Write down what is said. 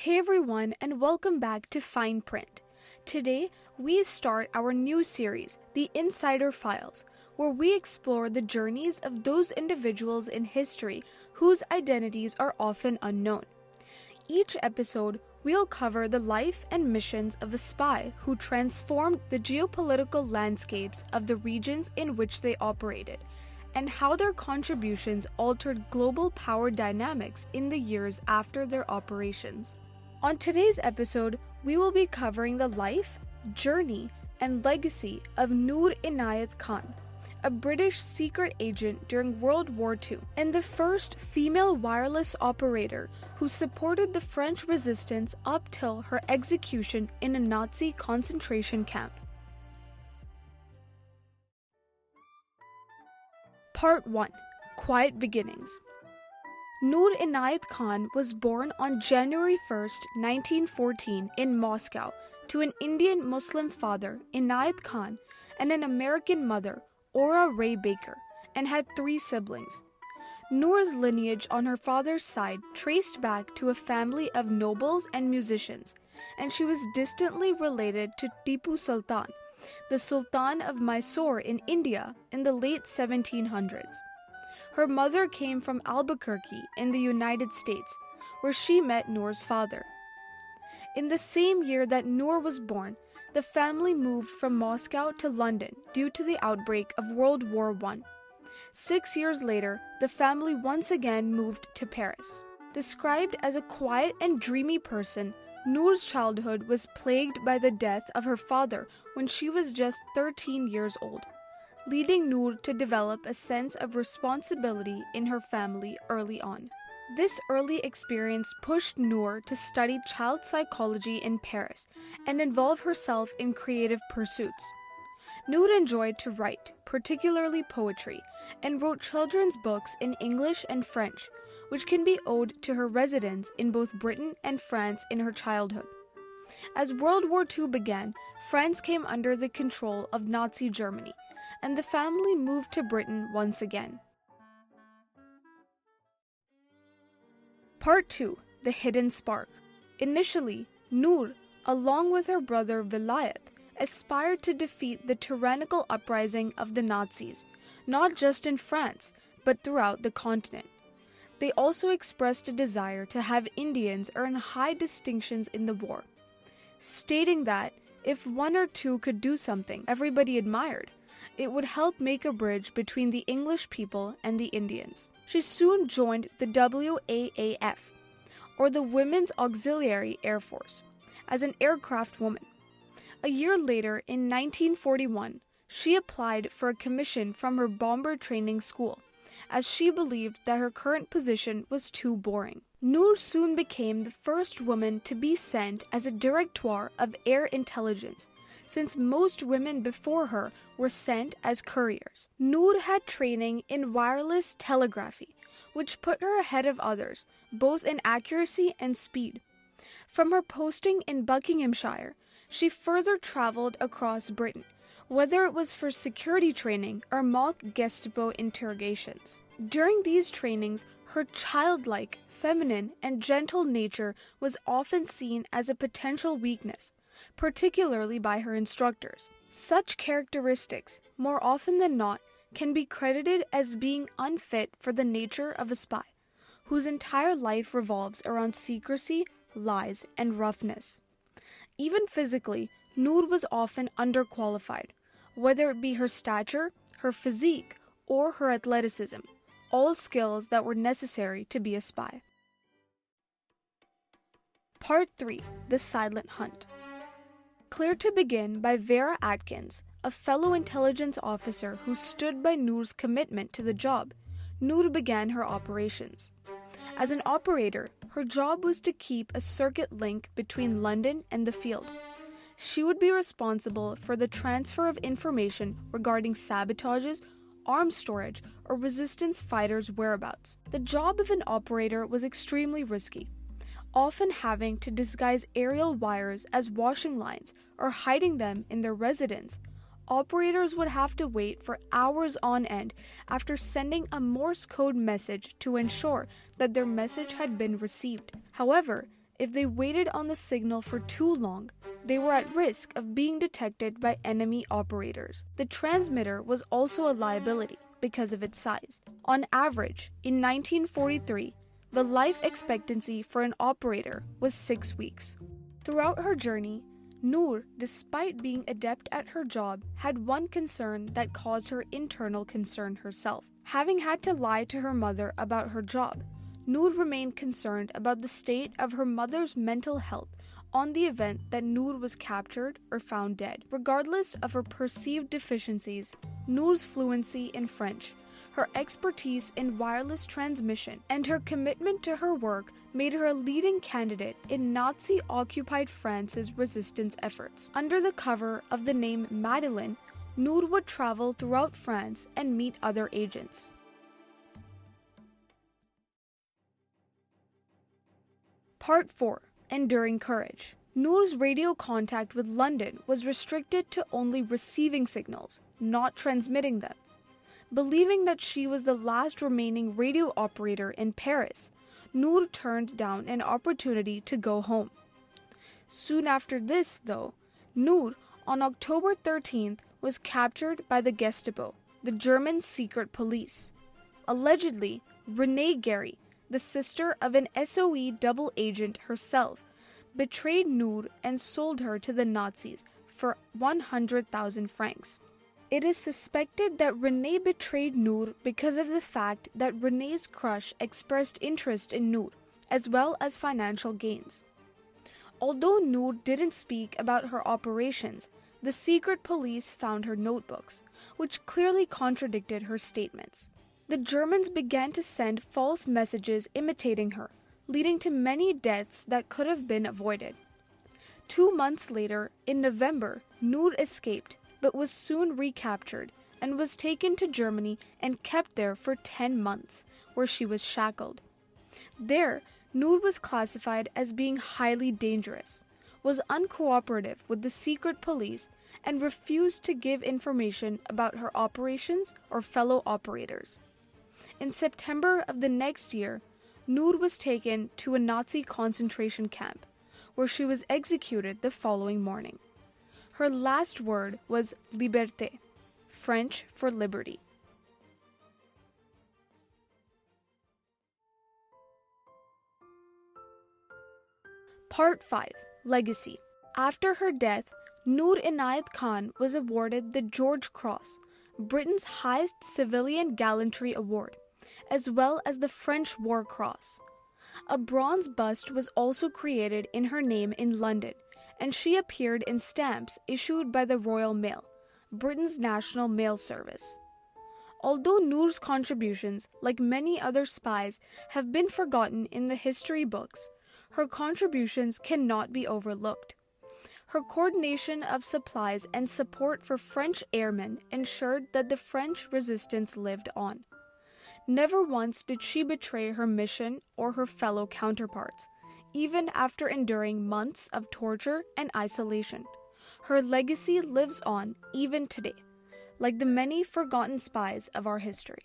Hey everyone, and welcome back to Fine Print. Today, we start our new series, The Insider Files, where we explore the journeys of those individuals in history whose identities are often unknown. Each episode, we'll cover the life and missions of a spy who transformed the geopolitical landscapes of the regions in which they operated, and how their contributions altered global power dynamics in the years after their operations. On today's episode, we will be covering the life, journey, and legacy of Noor Inayat Khan, a British secret agent during World War II, and the first female wireless operator who supported the French resistance up till her execution in a Nazi concentration camp. Part 1. Quiet Beginnings. Noor Inayat Khan was born on January 1, 1914 in Moscow to an Indian Muslim father, Inayat Khan, and an American mother, Ora Ray Baker, and had 3 siblings. Noor's lineage on her father's side traced back to a family of nobles and musicians, and she was distantly related to Tipu Sultan, the Sultan of Mysore in India in the late 1700s. Her mother came from Albuquerque in the United States, where she met Noor's father. In the same year that Noor was born, the family moved from Moscow to London due to the outbreak of World War I. 6 years later, the family once again moved to Paris. Described as a quiet and dreamy person, Noor's childhood was plagued by the death of her father when she was just 13 years old, leading Noor to develop a sense of responsibility in her family early on. This early experience pushed Noor to study child psychology in Paris and involve herself in creative pursuits. Noor enjoyed to write, particularly poetry, and wrote children's books in English and French, which can be owed to her residence in both Britain and France in her childhood. As World War II began, France came under the control of Nazi Germany, and the family moved to Britain once again. Part 2. The Hidden Spark. Initially, Noor, along with her brother Vilayat, aspired to defeat the tyrannical uprising of the Nazis, not just in France, but throughout the continent. They also expressed a desire to have Indians earn high distinctions in the war, stating that if one or two could do something everybody admired, it would help make a bridge between the English people and the Indians. She soon joined the WAAF, or the Women's Auxiliary Air Force, as an aircraft woman. A year later, in 1941, she applied for a commission from her bomber training school, as she believed that her current position was too boring. Noor soon became the first woman to be sent as a directoire of air intelligence, since most women before her were sent as couriers. Noor had training in wireless telegraphy, which put her ahead of others, both in accuracy and speed. From her posting in Buckinghamshire, she further traveled across Britain, whether it was for security training or mock Gestapo interrogations. During these trainings, her childlike, feminine, and gentle nature was often seen as a potential weakness, particularly by her instructors. Such characteristics, more often than not, can be credited as being unfit for the nature of a spy, whose entire life revolves around secrecy, lies, and roughness. Even physically, Noor was often underqualified, whether it be her stature, her physique, or her athleticism, all skills that were necessary to be a spy. Part 3. The Silent Hunt. Cleared to begin by Vera Atkins, a fellow intelligence officer who stood by Noor's commitment to the job, Noor began her operations. As an operator, her job was to keep a circuit link between London and the field. She would be responsible for the transfer of information regarding sabotages, arms storage, or resistance fighters' whereabouts. The job of an operator was extremely risky, often having to disguise aerial wires as washing lines or hiding them in their residence. Operators would have to wait for hours on end after sending a Morse code message to ensure that their message had been received. However, if they waited on the signal for too long, they were at risk of being detected by enemy operators. The transmitter was also a liability because of its size. On average, in 1943, the life expectancy for an operator was 6 weeks. Throughout her journey, Noor, despite being adept at her job, had one concern that caused her internal concern herself. Having had to lie to her mother about her job, Noor remained concerned about the state of her mother's mental health on the event that Noor was captured or found dead. Regardless of her perceived deficiencies, Noor's fluency in French, her expertise in wireless transmission, and her commitment to her work made her a leading candidate in Nazi-occupied France's resistance efforts. Under the cover of the name Madeleine, Noor would travel throughout France and meet other agents. Part 4. Enduring Courage. Noor's radio contact with London was restricted to only receiving signals, not transmitting them. Believing that she was the last remaining radio operator in Paris, Noor turned down an opportunity to go home. Soon after this, though, Noor, on October 13th, was captured by the Gestapo, the German secret police. Allegedly, Renée Gary, the sister of an SOE double agent herself, betrayed Noor and sold her to the Nazis for 100,000 francs. It is suspected that Renée betrayed Noor because of the fact that Renée's crush expressed interest in Noor, as well as financial gains. Although Noor didn't speak about her operations, the secret police found her notebooks, which clearly contradicted her statements. The Germans began to send false messages imitating her, leading to many deaths that could have been avoided. 2 months later, in November, Noor escaped, but was soon recaptured and was taken to Germany and kept there for 10 months, where she was shackled. There, Noor was classified as being highly dangerous, was uncooperative with the secret police, and refused to give information about her operations or fellow operators. In September of the next year, Noor was taken to a Nazi concentration camp, where she was executed the following morning. Her last word was liberté, French for liberty. Part 5. Legacy. After her death, Noor Inayat Khan was awarded the George Cross, Britain's highest civilian gallantry award, as well as the French War Cross. A bronze bust was also created in her name in London, and she appeared in stamps issued by the Royal Mail, Britain's national mail service. Although Noor's contributions, like many other spies, have been forgotten in the history books, her contributions cannot be overlooked. Her coordination of supplies and support for French airmen ensured that the French resistance lived on. Never once did she betray her mission or her fellow counterparts, even after enduring months of torture and isolation. Her legacy lives on even today, like the many forgotten spies of our history.